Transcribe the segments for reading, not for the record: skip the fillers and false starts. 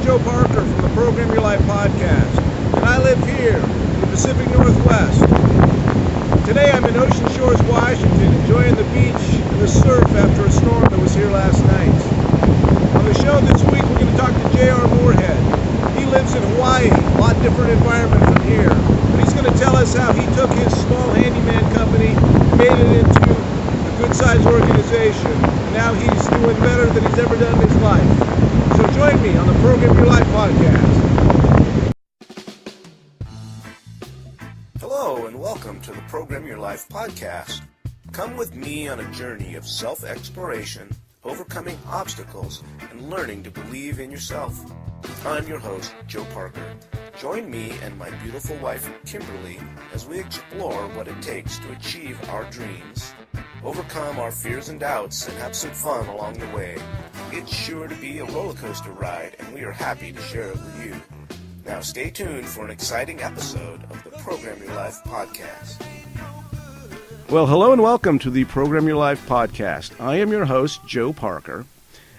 Joe Parker from the Program Your Life Podcast, and I live here in the Pacific Northwest. Today I'm in Ocean Shores, Washington, enjoying the beach and the surf after a storm that was here last night. On the show this week, we're going to talk to JR Moorhead. He lives in Hawaii, a lot different environment from here. But he's going to tell us how he took his small handyman company, made it into a good-sized organization, and now he's doing better than he's ever done in his life. So join me on the Program Your Life Podcast. Hello and welcome to the Program Your Life Podcast. Come with me on a journey of self-exploration, overcoming obstacles, and learning to believe in yourself. I'm your host, Joe Parker. Join me and my beautiful wife, Kimberly, as we explore what it takes to achieve our dreams, overcome our fears and doubts, and have some fun along the way. It's sure to be a roller coaster ride, and we are happy to share it with you. Now stay tuned for an exciting episode of the Program Your Life Podcast. Well, hello and welcome to the Program Your Life Podcast. I am your host, Joe Parker.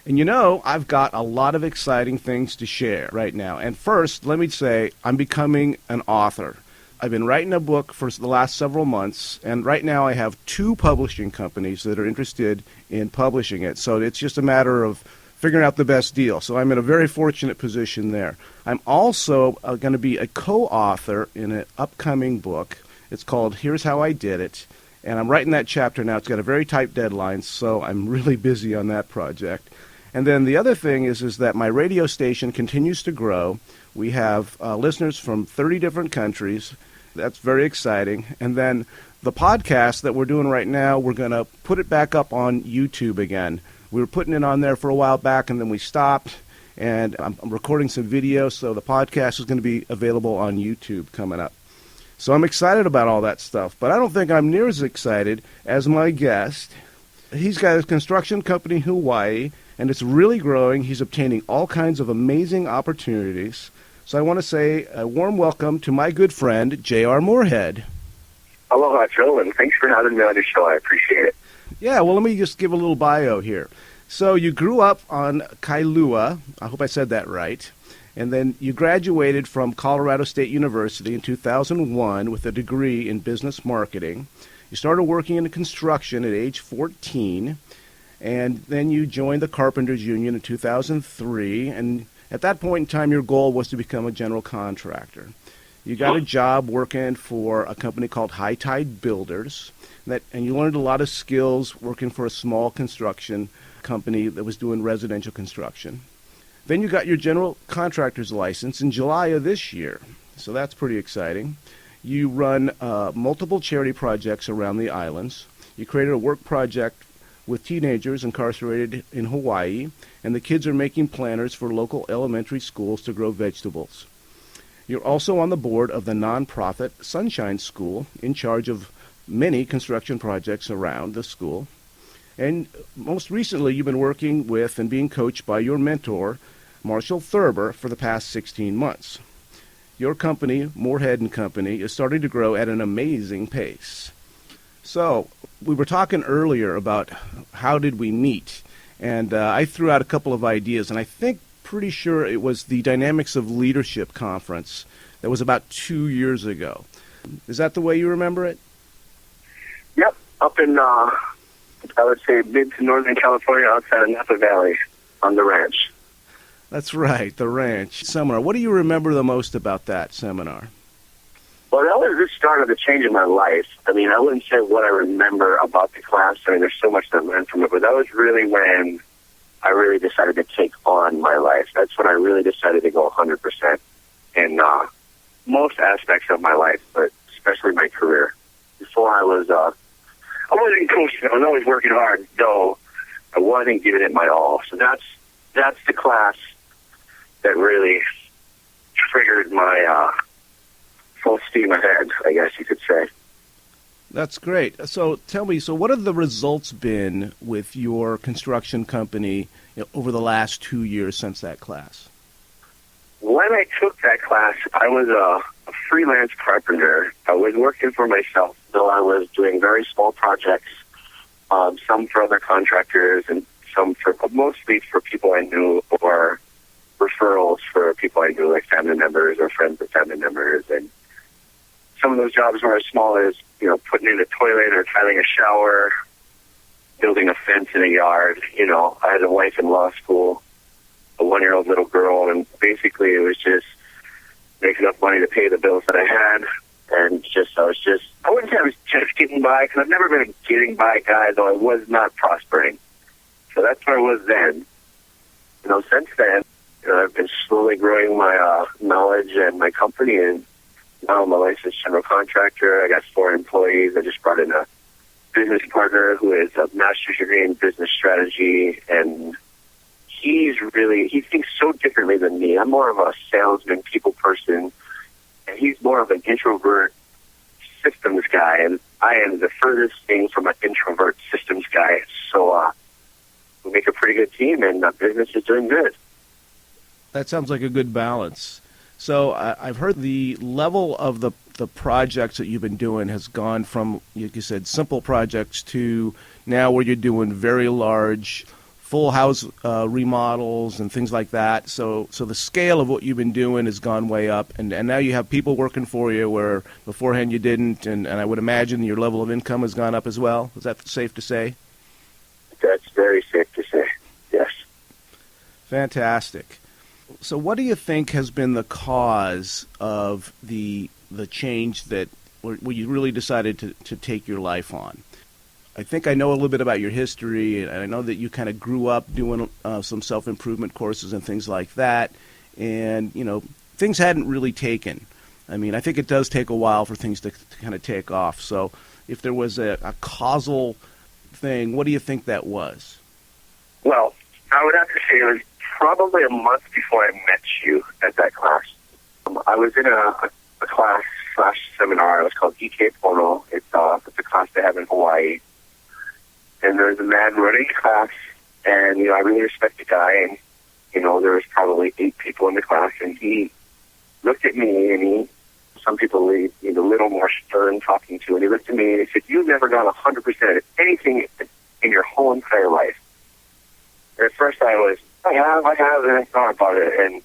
And you know, I've got a lot of exciting things to share right now. And first, let me say, I'm becoming an author. I've been writing a book for the last several months, and right now I have 2 publishing companies that are interested in publishing it. So it's just a matter of figuring out the best deal. So I'm in a very fortunate position there. I'm also going to be a co-author in an upcoming book. It's called Here's How I Did It. And I'm writing that chapter now. It's got a very tight deadline, so I'm really busy on that project. And then the other thing is that my radio station continues to grow. We have listeners from 30 different countries. That's very exciting. And then the podcast that we're doing right now, we're going to put it back up on YouTube again. We were putting it on there for a while back, and then we stopped. And I'm recording some videos, so the podcast is going to be available on YouTube coming up. So I'm excited about all that stuff, but I don't think I'm near as excited as my guest. He's got a construction company in Hawaii, and it's really growing. He's obtaining all kinds of amazing opportunities. So I want to say a warm welcome to my good friend, JR Moorhead. Aloha, Joe, and thanks for having me on the show. I appreciate it. Yeah, well, let me just give a little bio here. So you grew up on Kailua. I hope I said that right. And then you graduated from Colorado State University in 2001 with a degree in business marketing. You started working in construction at age 14, and then you joined the Carpenters Union in 2003, and at that point in time, your goal was to become a general contractor. You got a job working for a company called High Tide Builders, and you learned a lot of skills working for a small construction company that was doing residential construction. Then you got your general contractor's license in July of this year, so that's pretty exciting. You run multiple charity projects around the islands. You created a work project with teenagers incarcerated in Hawaii, and the kids are making planters for local elementary schools to grow vegetables. You're also on the board of the nonprofit Sunshine School, in charge of many construction projects around the school. And most recently, you've been working with and being coached by your mentor, Marshall Thurber, for the past 16 months. Your company, Moorhead and Company, is starting to grow at an amazing pace. So, we were talking earlier about how did we meet, and I threw out a couple of ideas, and I think pretty sure it was the Dynamics of Leadership conference that was about 2 years ago. Is that the way you remember it? Yep, up in, I would say, mid to northern California outside of Napa Valley on the ranch. That's right, the ranch seminar. What do you remember the most about that seminar? Well, that was the start of the change in my life. I mean, I wouldn't say what I remember about the class. I mean, there's so much to learn from it, but that was really when I really decided to take on my life. That's when I really decided to go 100% in most aspects of my life, but especially my career. Before I wasn't coaching. I was always working hard, though I wasn't giving it my all. So that's the class that really triggered my full steam ahead, I guess you could say. That's great. So tell me, what have the results been with your construction company over the last 2 years since that class? When I took that class, I was a freelance carpenter. I was working for myself, though I was doing very small projects, some for other contractors and some for mostly for people I knew or referrals for people I knew, like family members or friends of family members. And some of those jobs were as small as, putting in a toilet or tiling a shower, building a fence in a yard. I had a wife in law school, a 1-year-old little girl, and basically it was just making enough money to pay the bills that I had. And I wouldn't say I was just getting by, because I've never been a getting by guy, though I was not prospering. So that's where I was then. Since then, I've been slowly growing my knowledge and my company, and now I'm a licensed general contractor. I got 4 employees. I just brought in a business partner who has a master's degree in business strategy, and he thinks so differently than me. I'm more of a salesman, people person, and he's more of an introvert systems guy, and I am the furthest thing from an introvert systems guy. So we make a pretty good team, and the business is doing good. That sounds like a good balance. So I've heard the level of the projects that you've been doing has gone from, like you said, simple projects to now where you're doing very large full house remodels and things like that. So the scale of what you've been doing has gone way up, and now you have people working for you where beforehand you didn't, and I would imagine your level of income has gone up as well. Is that safe to say? That's very safe to say, yes. Fantastic. So what do you think has been the cause of the change that where you really decided to take your life on? I think I know a little bit about your history, and I know that you kind of grew up doing some self-improvement courses and things like that, and, things hadn't really taken. I mean, I think it does take a while for things to kind of take off. So if there was a causal thing, what do you think that was? Well, I would have to say it was probably a month before I met you at that class. I was in a class/seminar. It was called EK Pono. It's a class they have in Hawaii. And there's a man running class, and, I really respect the guy, and, there was probably 8 people in the class, and he looked at me, and some people need a little more stern talking to, and he looked at me, and he said, "You've never gone 100% at anything in your whole entire life." And at first I was, I have, and I thought about it, and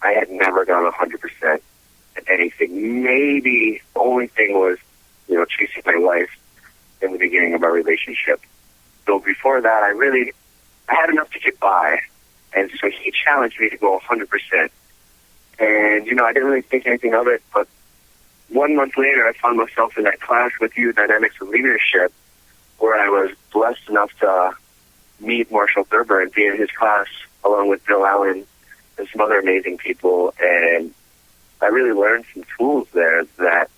I had never gone 100% at anything. Maybe the only thing was, chasing my wife in the beginning of our relationship. So before that, I had enough to get by. And so he challenged me to go 100%. And, I didn't really think anything of it, but 1 month later, I found myself in that class with you, Dynamics of Leadership, where I was blessed enough to meet Marshall Thurber and be in his class along with Bill Allen and some other amazing people. And I really learned some tools there that,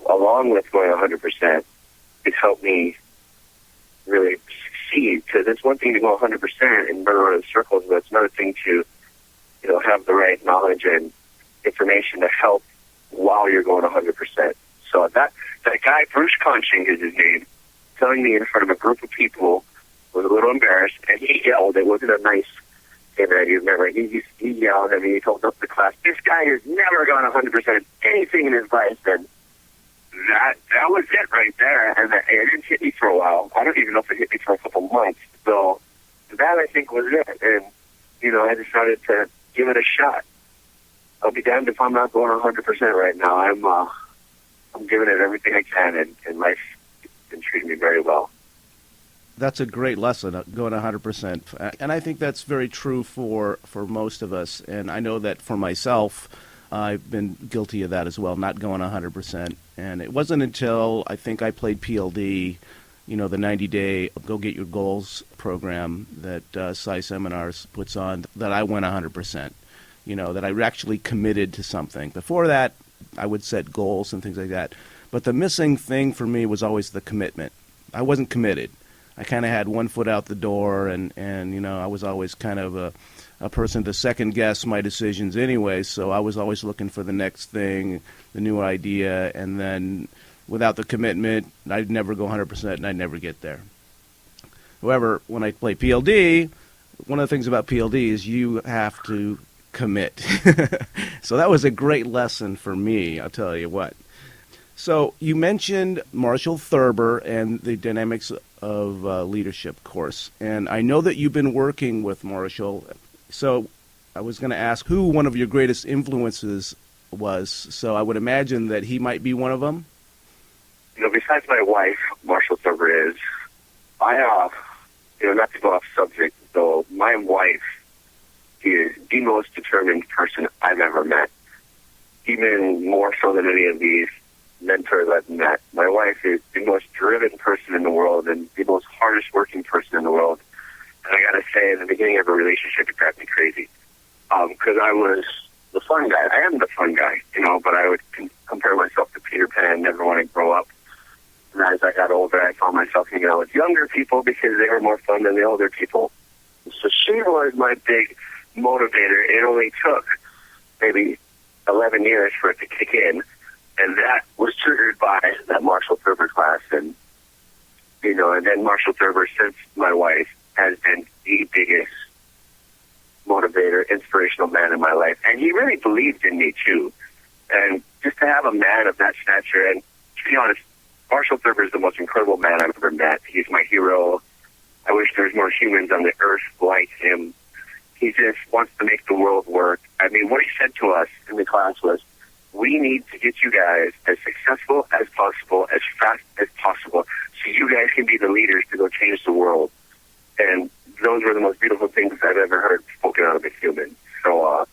along with going 100%, it helped me really succeed. Because it's one thing to go 100% and run around in circles, but it's another thing to, have the right knowledge and information to help while you're going 100%. So that guy, Bruce Conching is his name, telling me in front of a group of people, was a little embarrassed, and he yelled. It wasn't a nice thing that you remember. He yelled at me. He told up the class, "This guy has never gone 100% anything in his life." And that was it right there. And it didn't hit me for a while. I don't even know if it hit me for a couple months. So that, I think, was it. And, I decided to give it a shot. I'll be damned if I'm not going 100% right now. I'm giving it everything I can, and life has been treating me very well. That's a great lesson, going 100%. And I think that's very true for most of us. And I know that for myself, I've been guilty of that as well, not going 100%. And it wasn't until I think I played PLD, the 90-day Go Get Your Goals program that Sci Seminars puts on, that I went 100%, that I actually committed to something. Before that, I would set goals and things like that. But the missing thing for me was always the commitment. I wasn't committed. I kind of had one foot out the door, and I was always kind of a person to second guess my decisions anyway, so I was always looking for the next thing, the new idea, and then without the commitment, I'd never go 100% and I'd never get there. However, when I play PLD, one of the things about PLD is you have to commit. So that was a great lesson for me, I'll tell you what. So you mentioned Marshall Thurber and the Dynamics of Leadership course, and I know that you've been working with Marshall So I was going to ask who one of your greatest influences was. So I would imagine that he might be one of them. Besides my wife, Marshall Thurber is. Not to go off subject, though, my wife is the most determined person I've ever met. Even more so than any of these mentors I've met. My wife is the most driven person in the world and the most hardest working person in the world. And I gotta say, in the beginning of a relationship, it drives me crazy. Because I was the fun guy. I am the fun guy, but I would compare myself to Peter Pan, never want to grow up. And as I got older, I found myself hanging out with younger people because they were more fun than the older people. So she was my big motivator. It only took maybe 11 years for it to kick in. And that was triggered by that Marshall Thurber class. And then Marshall Thurber, since my wife, has been the biggest motivator, inspirational man in my life. And he really believed in me, too. And just to have a man of that stature, and to be honest, Marshall Thurber is the most incredible man I've ever met. He's my hero. I wish there was more humans on the earth like him. He just wants to make the world work. I mean, what he said to us in the class was, we need to get you guys as successful as possible, as fast as possible, so you guys can be the leaders to go change the world. And those were the most beautiful things I've ever heard spoken out of a human. So,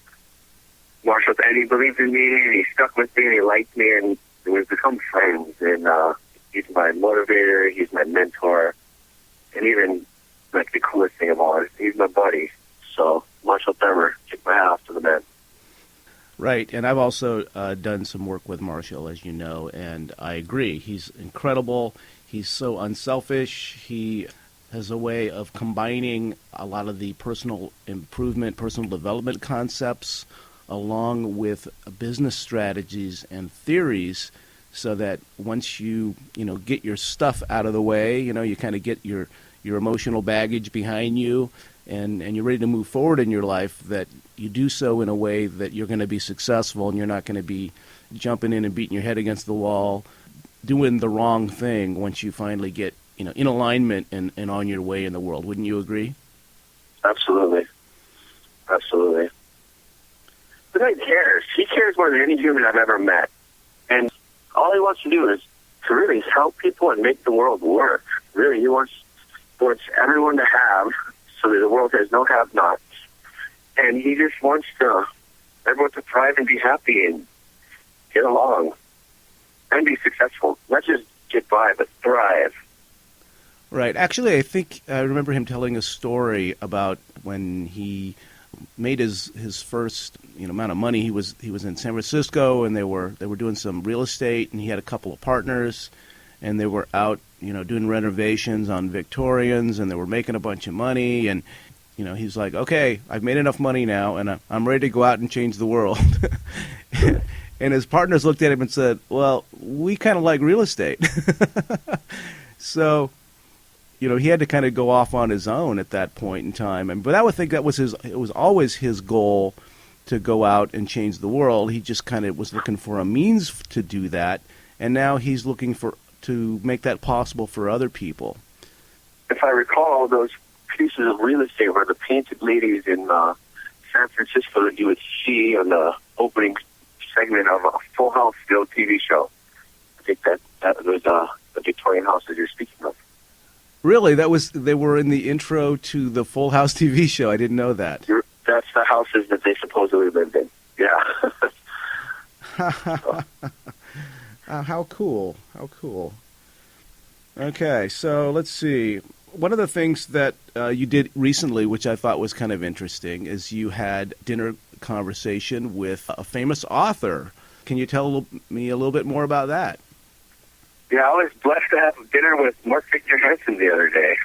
Marshall, and he believed in me, and he stuck with me, and he liked me, and we've become friends. And he's my motivator, he's my mentor, and even, like, the coolest thing of all is he's my buddy. So, Marshall Thurber, kick my hat off to the man. Right, and I've also done some work with Marshall, as you know, and I agree. He's incredible. He's so unselfish. He has a way of combining a lot of the personal improvement, personal development concepts along with business strategies and theories so that once you get your stuff out of the way, you kind of get your emotional baggage behind you and you're ready to move forward in your life, that you do so in a way that you're going to be successful and you're not going to be jumping in and beating your head against the wall, doing the wrong thing once you finally get in alignment and on your way in the world. Wouldn't you agree? Absolutely. Absolutely. But he cares. He cares more than any human I've ever met. And all he wants to do is to really help people and make the world work. Really, he wants everyone to have, so that the world has no have-nots. And he just wants everyone to thrive and be happy and get along and be successful. Not just get by, but thrive. Right. Actually, I think I remember him telling a story about when he made his first amount of money. He was in San Francisco, and they were doing some real estate, and he had a couple of partners, and they were out doing renovations on Victorians, and they were making a bunch of money, and he's like, okay, I've made enough money now, and I'm ready to go out and change the world. And his partners looked at him and said, well, we kind of like real estate. So he had to kind of go off on his own at that point in time. But I would think it was always his goal to go out and change the world. He just kind of was looking for a means to do that, and now he's looking to make that possible for other people. If I recall, those pieces of real estate were the painted ladies in San Francisco that you would see on the opening segment of a Full House, the old TV show. I think that was the Victorian house that you're speaking of. Really? They were in the intro to the Full House TV show. I didn't know that. That's the houses that they supposedly lived in. Yeah. How cool. How cool. Okay, so let's see. One of the things that you did recently, which I thought was kind of interesting, is you had dinner conversation with a famous author. Can you tell me a little bit more about that? Yeah, I was blessed to have dinner with Mark Victor Hansen the other day.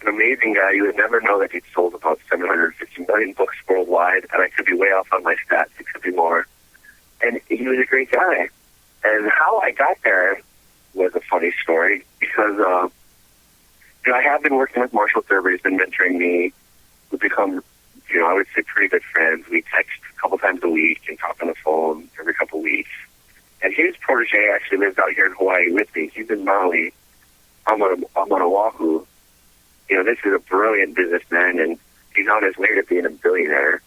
An amazing guy. You would never know that he'd sold about 750 million books worldwide, and I could be way off on my stats. It could be more. And he was a great guy. And how I got there was a funny story, because I have been working with Marshall Thurber. He's been mentoring me. We've become, I would say, pretty good friends. We text a couple times a week and talk on the phone every couple weeks. And his protege actually lives out here in Hawaii with me. He's in Maui. I'm on Oahu. This is a brilliant businessman, and he's on his way to being a billionaire.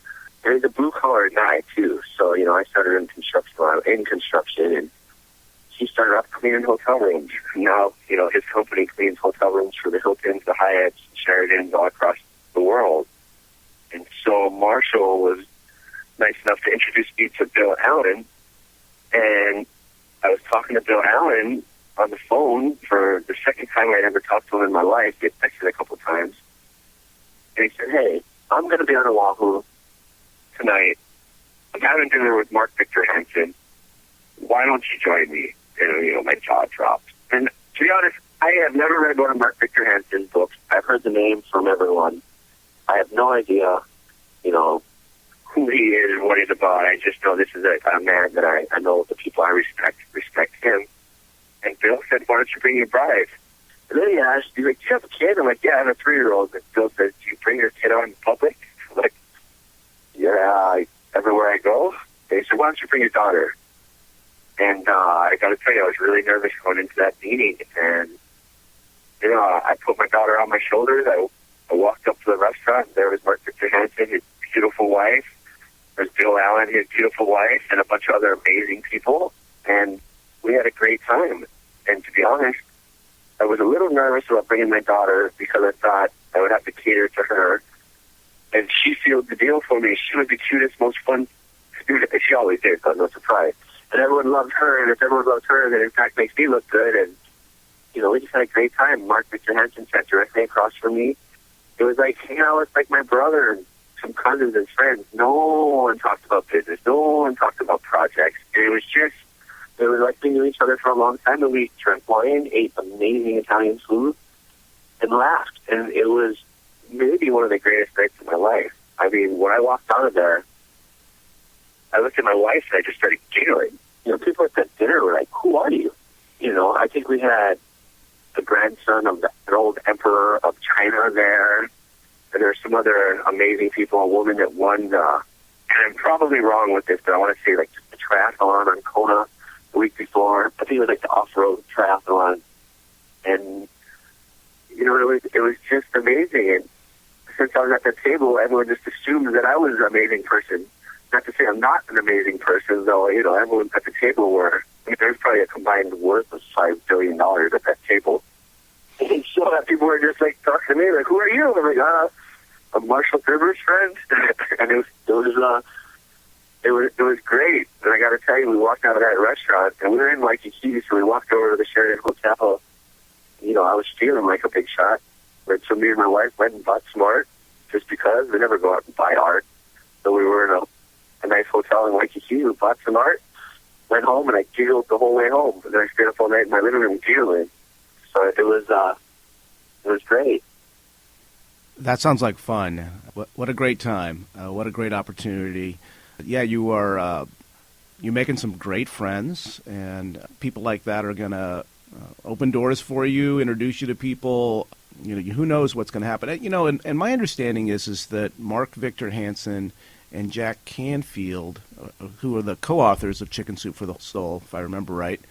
And he's a blue-collar guy, too. So, I started in construction, and he started off cleaning hotel rooms. Now, his company cleans hotel rooms for the Hiltons, the Hyatts, Sheratons all across the world. And so Marshall was nice enough to introduce me to Bill Allen. And I was talking to Bill Allen on the phone for the second time I'd ever talked to him in my life. He had texted a couple times. And he said, hey, I'm going to be on Oahu tonight. I'm having dinner with Mark Victor Hansen. Why don't you join me? And, my jaw dropped. And to be honest, I have never read one of Mark Victor Hansen's books. I've heard the name from everyone. I have no idea, who he is and what he's about. I just know this is a man that I know the people I respect him. And Bill said, why don't you bring your bride? And then he asked, he's like, do you have a kid? I'm like, yeah, I have a 3-year-old. And Bill said, do you bring your kid out in public? I'm like, yeah, everywhere I go. And he said, why don't you bring your daughter? And I got to tell you, I was really nervous going into that meeting. And, I put my daughter on my shoulders. I walked up to the restaurant. There was Mark Victor Hansen, his beautiful wife. There's Bill Allen, his beautiful wife, and a bunch of other amazing people. And we had a great time. And to be honest, I was a little nervous about bringing my daughter because I thought I would have to cater to her. And she sealed the deal for me. She was the cutest, most fun student. She always did, so no surprise. And everyone loved her, and if everyone loves her, then in fact makes me look good. And, we just had a great time. Mark Victor Hansen sat directly across from me. It was like hanging out with, my brother and some cousins and friends. No one talked about business. No one talked about projects. And it was like we knew each other for a long time, and we drank wine, ate amazing Italian food, and laughed. And it was maybe one of the greatest nights of my life. I mean, when I walked out of there, I looked at my wife and I just started giggling. People at that dinner were like, who are you? I think we had the grandson of an old emperor of China there, and there's some other amazing people, a woman that won, and I'm probably wrong with this, but I want to say like the triathlon on Kona the week before. I think it was like the off-road triathlon. And, it was just amazing. And since I was at that table, everyone just assumed that I was an amazing person. Not to say I'm not an amazing person, though, everyone at the table were. There's probably a combined worth of $5 billion at that table. And so people were just like talking to me, like, who are you? I'm like, I'm Marshall Gerber's friend. And it was great. And I got to tell you, we walked out of that restaurant, and we were in Waikiki, so we walked over to the Sheraton Hotel. I was feeling like a big shot. So me and my wife went and bought some art, just because we never go out and buy art. So we were in a nice hotel in Waikiki. We bought some art, went home, and I giggled the whole way home. And then I stayed up all night in my living room giggling. So it was great. That sounds like fun. What a great time. What a great opportunity. Yeah, you're making some great friends, and people like that are going to open doors for you, introduce you to people. Who knows what's going to happen. And my understanding is that Mark Victor Hansen and Jack Canfield, who are the co-authors of Chicken Soup for the Soul, if I remember right,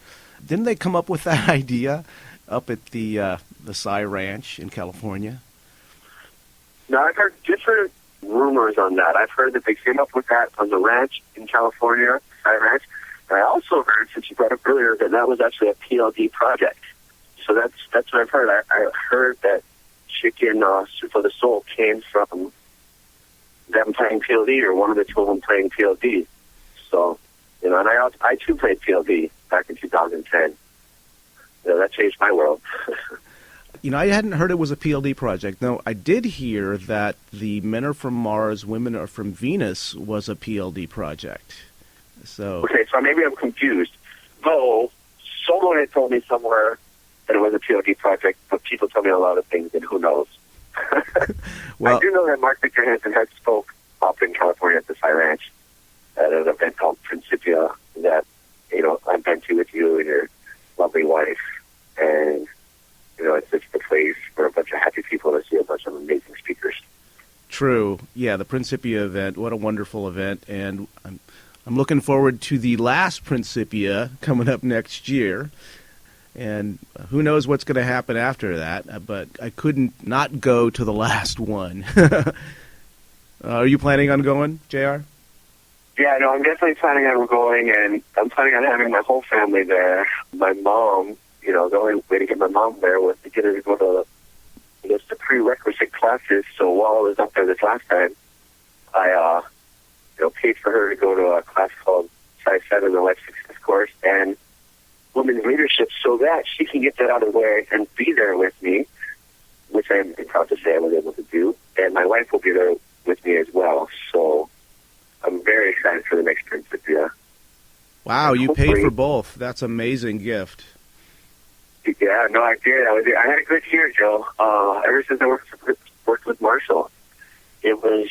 didn't they come up with that idea up at the Cy Ranch in California? No, I've heard different rumors on that. I've heard that they came up with that on the ranch in California, Cy Ranch. And I also heard, since you brought up earlier, that was actually a PLD project. So that's what I've heard. I heard that Chicken Soup for the Soul came from them playing PLD, or one of the two of them playing PLD. So, and I too played PLD back in 2010. That changed my world. I hadn't heard it was a PLD project. No, I did hear that the Men Are From Mars, Women Are From Venus was a PLD project. So okay, so maybe I'm confused. Though someone had told me somewhere that it was a PLD project, but people tell me a lot of things, and who knows? Well, I do know that Mark Victor Hansen had spoke up in California at the Cy Ranch at an event called Principia that, I've been to with you and your lovely wife. And, it's just a place for a bunch of happy people to see a bunch of amazing speakers. True. Yeah, the Principia event. What a wonderful event. And I'm looking forward to the last Principia coming up next year. And who knows what's going to happen after that, but I couldn't not go to the last one. Are you planning on going, JR? Yeah, no, I'm definitely planning on going, and I'm planning on having my whole family there. My mom, the only way to get my mom there was to get her to go to, the prerequisite classes. So while I was up there this last time, I, paid for her to go to a class called Size 7, the Life Success course, and Women's Leadership, so that she can get that out of the way and be there with me, which I'm proud to say I was able to do. And my wife will be there with me as well. So I'm very excited for the next trip with you. Wow, you paid for both. That's an amazing gift. Yeah, no, I did. I had a good year, Joe. Ever since I worked with Marshall, it was,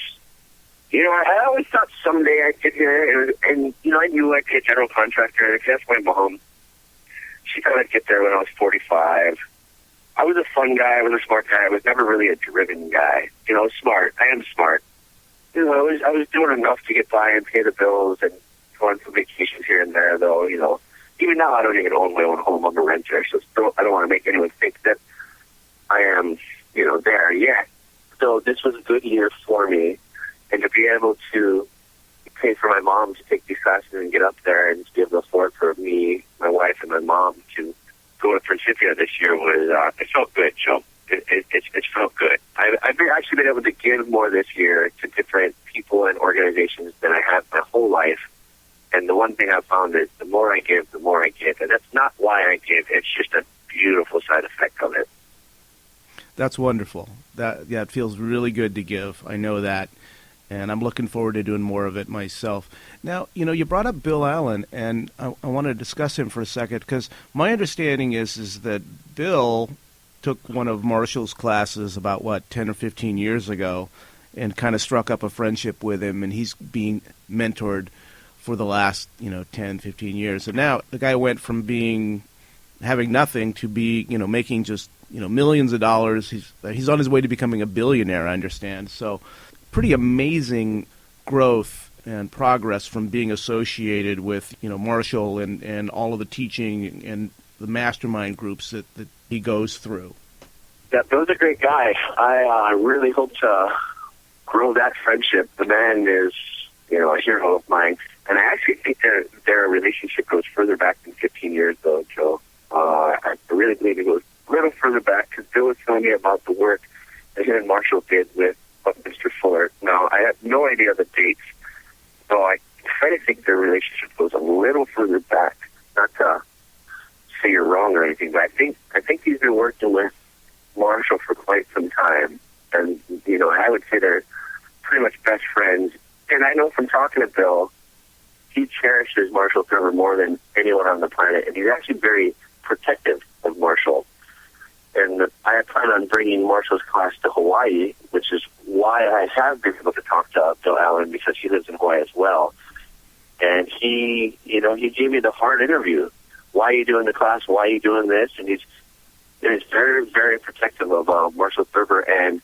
I always thought someday I'd get here, and I knew I'd be a general contractor, and that's my mom. She thought I'd get there when I was 45. I was a fun guy. I was a smart guy. I was never really a driven guy. Smart. I am smart. I was doing enough to get by and pay the bills and go on some vacations here and there, though, Even now, I don't even own my own home. I'm a renter, so I don't want to make anyone think that I am, there yet. So this was a good year for me, and to be able to pay for my mom to take these classes and get up there and to be able to afford for me, my wife, and my mom to go to Principia this year was, it felt good, Joe. It felt good. I've actually been able to give more this year to different people and organizations than I have my whole life. And the one thing I've found is the more I give, the more I give. And that's not why I give. It's just a beautiful side effect of it. That's wonderful. It feels really good to give. I know that. And I'm looking forward to doing more of it myself. Now, you brought up Bill Allen, and I want to discuss him for a second, because my understanding is that Bill took one of Marshall's classes about, 10 or 15 years ago, and kind of struck up a friendship with him, and he's being mentored for the last, 10, 15 years. And now the guy went from having nothing to making just, millions of dollars. He's on his way to becoming a billionaire, I understand. So pretty amazing growth and progress from being associated with, Marshall and all of the teaching and the mastermind groups that he goes through. Yeah, Bill's a great guy. I really hope to grow that friendship. The man is, a hero of mine. And I actually think their relationship goes further back than 15 years, though, Joe. I really believe it goes a little further back, because Bill was telling me about the work that he and Marshall did with Mr. Fuller. Now, I have no idea the dates, so I try to think their relationship goes a little further back. Not to say you're wrong or anything, but I think he's been working with Marshall for quite some time. And, I would say they're pretty much best friends. And I know from talking to Bill, he cherishes Marshall Thurber more than anyone on the planet, and he's actually very protective of Marshall. And I plan on bringing Marshall's class to Hawaii, which is why I have been able to talk to Bill Allen, because he lives in Hawaii as well. And he gave me the hard interview. Why are you doing the class? Why are you doing this? And he's very, very protective of Marshall Thurber, and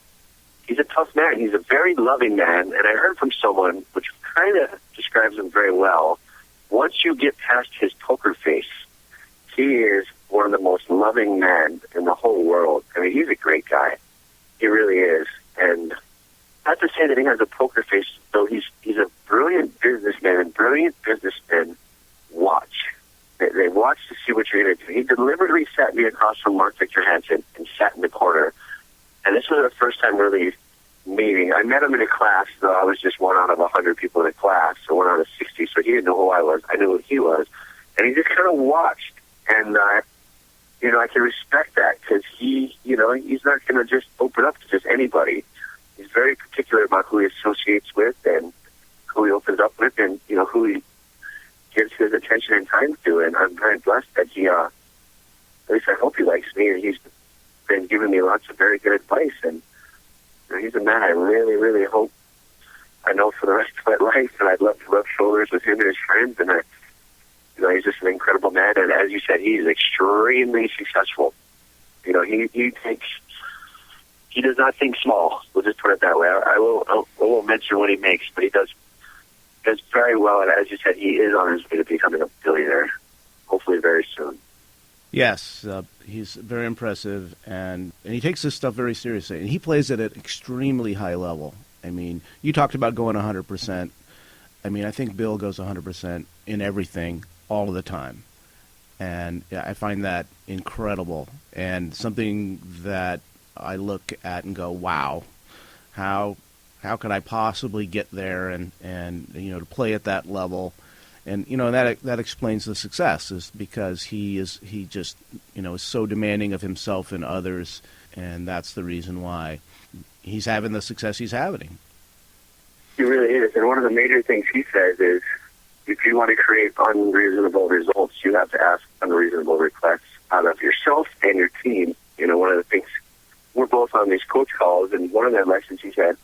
he's a tough man. He's a very loving man, and I heard from someone, which kind of describes him very well. Once you get past his poker face, he is one of the most loving men in the whole world. I mean, he's a great guy. He really is. And not to say that he has a poker face, though he's a brilliant businessman, and brilliant businessmen watch. They watch to see what you're going to do. He deliberately sat me across from Mark Victor Hansen and sat in the corner. And this was our first time really meeting. I met him in a class, though I was just one out of 100 people in the class, so one out of 60, so he didn't know who I was. I knew who he was. And he just kind of watched. And, I can respect that, because he's not going to just open up to just anybody. He's very particular about who he associates with and who he opens up with, and, who he gives his attention and time to. And I'm very blessed that he, at least I hope he likes me, and he's been giving me lots of very good advice. And he's a man I really, really hope I know for the rest of my life, and I'd love to rub shoulders with him and his friends. And he's just an incredible man, and as you said, he's extremely successful. He does not think small. We'll just put it that way. I won't mention what he makes, but he does very well, and as you said, he is on his way to becoming a billionaire, hopefully very soon. Yes, he's very impressive, and he takes this stuff very seriously, and he plays it at extremely high level. I mean, you talked about going 100%. I mean, I think Bill goes 100% in everything all of the time. And yeah, I find that incredible and something that I look at and go, wow, how could I possibly get there and to play at that level? And that explains the success, is because he just is so demanding of himself and others, and that's the reason why he's having the success he's having. He really is, and one of the major things he says is, if you want to create unreasonable results, you have to ask unreasonable requests out of yourself and your team. One of the things, we're both on these coach calls, and one of the lessons he said,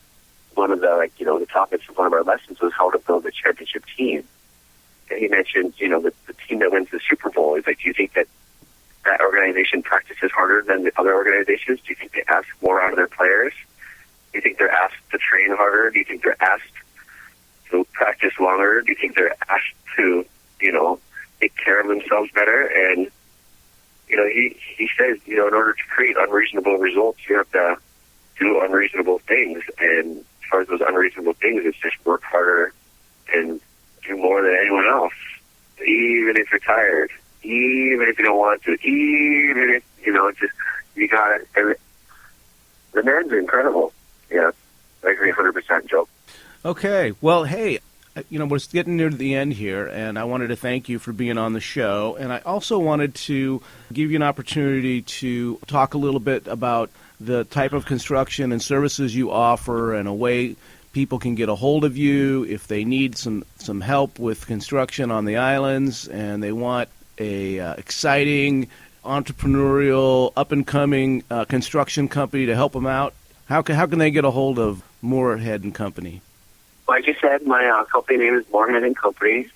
one of the the topics of one of our lessons was how to build a championship team. And he mentioned, the team that wins the Super Bowl. He's like, do you think that organization practices harder than the other organizations? Do you think they ask more out of their players? Do you think they're asked to train harder? Do you think they're asked to practice longer? Do you think they're asked to, take care of themselves better? And, he says, in order to create unreasonable results, you have to do unreasonable things. And as far as those unreasonable things, it's just work harder and do more than anyone else, even if you're tired, even if you don't want to, even if, you got it. The man's incredible. Yeah, I agree 100%, Joe. Okay. Well, hey, we're getting near the end here, and I wanted to thank you for being on the show. And I also wanted to give you an opportunity to talk a little bit about the type of construction and services you offer and a way people can get a hold of you if they need some help with construction on the islands and they want a exciting, entrepreneurial, up-and-coming construction company to help them out. How can they get a hold of Moorhead and Company? Like you said, my company name is Moorhead and Company.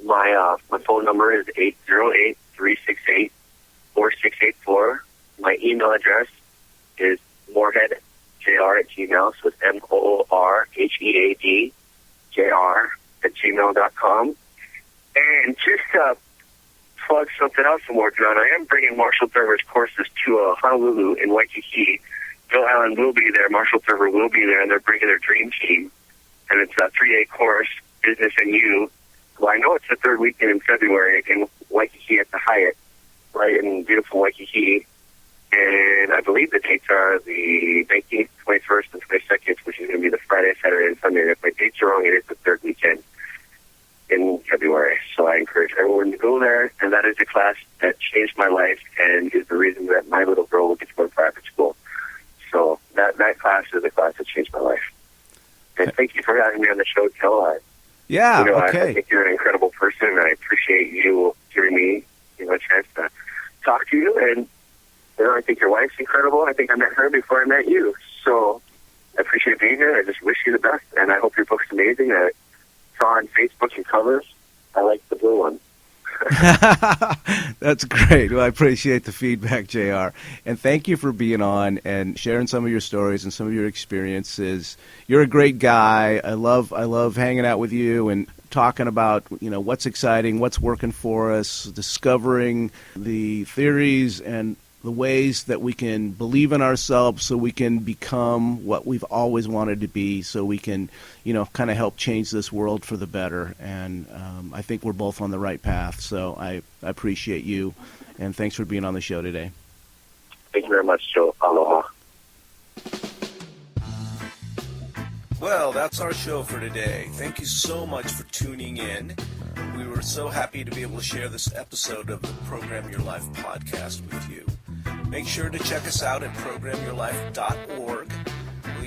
My phone number is 808-368-4684. My email address is moorheadjr@gmail.com. So it's moorheadjr@gmail.com. And just to plug something else some more, John, I am bringing Marshall Thurber's courses to Honolulu in Waikiki. Bill Allen will be there, Marshall Thurber will be there, and they're bringing their dream team. And it's a 3-day course, Business and You. Well, I know it's the third weekend in February in Waikiki at the Hyatt, right in beautiful Waikiki. And I believe the dates are the 19th, 21st, and 22nd, which is going to be the Friday, Saturday, and Sunday. And if my dates are wrong, it is the third weekend in February. So I encourage everyone to go there. And that is a class that changed my life and is the reason that my little girl will get to go to private school. So that class is a class that changed my life. And thank you for having me on the show, Kel. Yeah, okay. I think you're an incredible person, and I appreciate you giving me a chance to talk to you. And I think your wife's incredible. I think I met her before I met you. So I appreciate being here. I just wish you the best, and I hope your book's amazing. I saw on Facebook your covers. I like the blue one. That's great. Well, I appreciate the feedback, JR. And thank you for being on and sharing some of your stories and some of your experiences. You're a great guy. I love hanging out with you and talking about, what's exciting, what's working for us, discovering the theories and the ways that we can believe in ourselves so we can become what we've always wanted to be, so we can, kind of help change this world for the better. And I think we're both on the right path. So I appreciate you, and thanks for being on the show today. Thank you very much, Joe. Aloha. Well, that's our show for today. Thank you so much for tuning in. We were so happy to be able to share this episode of the Program Your Life podcast with you. Make sure to check us out at programyourlife.org.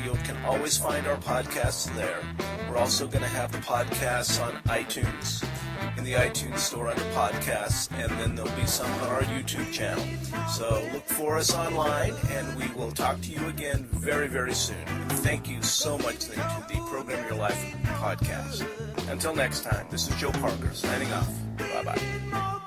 You can always find our podcasts there. We're also going to have the podcasts on iTunes, in the iTunes store under podcasts, and then there'll be some on our YouTube channel. So look for us online, and we will talk to you again very, very soon. Thank you so much to the Program Your Life podcast. Until next time, this is Joe Parker signing off. Bye-bye.